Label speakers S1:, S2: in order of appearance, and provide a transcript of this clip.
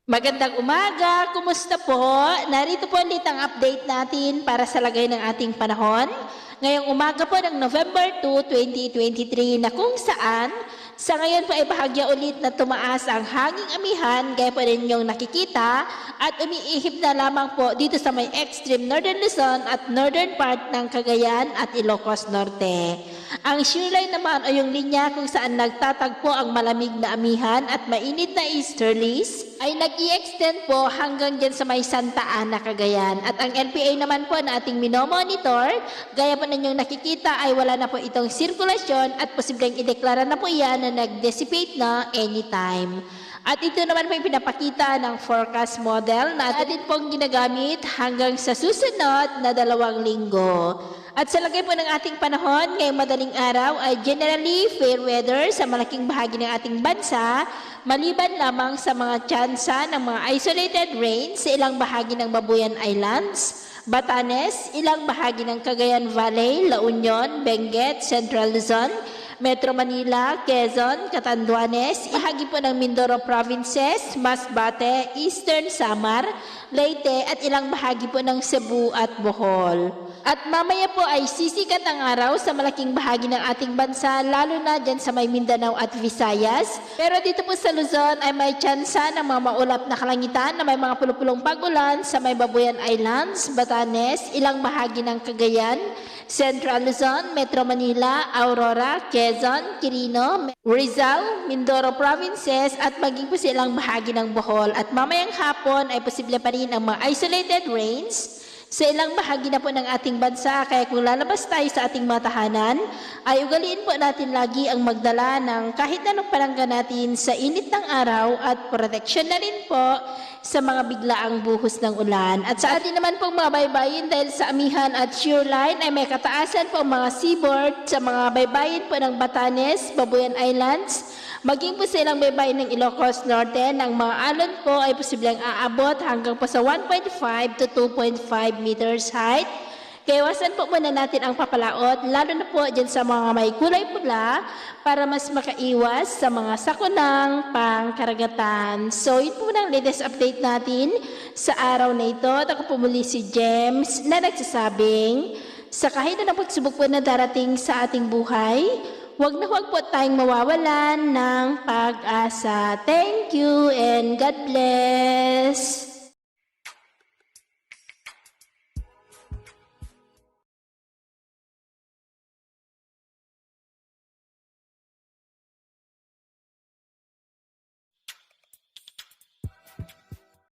S1: Magandang umaga, kumusta po? Narito po ulit ang update natin para sa lagay ng ating panahon. Ngayong umaga po ng November 2, 2023 na kung saan sa ngayon po ay bahagya ulit na tumaas ang hanging amihan gaya po ninyong nakikita at umiihip na lamang po dito sa may extreme northern Luzon at northern part ng Cagayan at Ilocos Norte. Ang shearline naman o yung linya kung saan nagtatagpo ang malamig na amihan at mainit na easterlies ay nag-i-extend po hanggang dyan sa may Santa Ana, Cagayan. At ang LPA naman po na ating minomonitor, gaya po ninyong nakikita ay wala na po itong sirkulasyon at posibleng ideklara na po yan na nag-dissipate na anytime. At ito naman po yung pinapakita ng forecast model na atin pong ginagamit hanggang sa susunod na 2 linggo. At sa lagay po ng ating panahon, ngayong madaling araw ay generally fair weather sa malaking bahagi ng ating bansa, maliban lamang sa mga tsansa ng mga isolated rains sa ilang bahagi ng Babuyan Islands, Batanes, ilang bahagi ng Cagayan Valley, La Union, Benguet, Central Luzon, Metro Manila, Quezon, Catanduanes, bahagi po ng Mindoro Provinces, Masbate, Eastern Samar, Leyte at ilang bahagi po ng Cebu at Bohol. At mamaya po ay sisikat ang araw sa malaking bahagi ng ating bansa, lalo na dyan sa may Mindanao at Visayas. Pero dito po sa Luzon ay may tsansa ng mga maulap na kalangitan na may mga pulupulong pag-ulan sa may Babuyan Islands, Batanes, ilang bahagi ng Cagayan, Central Luzon, Metro Manila, Aurora, Quezon, Quirino, Rizal, Mindoro Provinces at maging po sa ilang bahagi ng Bohol. At mamayang hapon ay posible pa rin ang mga isolated rains sa ilang bahagi na po ng ating bansa, kaya kung lalabas tayo sa ating mga tahanan, ay ugaliin po natin lagi ang magdala ng kahit anong palangga natin sa init ng araw at protection na rin po sa mga biglaang buhos ng ulan. At sa atin naman pong mga baybayin dahil sa amihan at shoreline ay may kataasan po mga seaboard sa mga baybayin po ng Batanes, Babuyan Islands, maging po sa ilang baybayin ng Ilocos Norte ng mga alon po ay posibleng aabot hanggang po sa 1.5 to 2.5 meters height. Kaya iwasan po muna natin ang papalaot, lalo na po dyan sa mga may kulay pula para mas makaiwas sa mga sakunang pangkaragatan. So yun po muna ang latest update natin sa araw na ito. At ako po muli si James na nagsasabing sa kahit na pagsubok po na darating sa ating buhay, huwag na huwag po tayong mawawalan ng pag-asa. Thank you and God bless.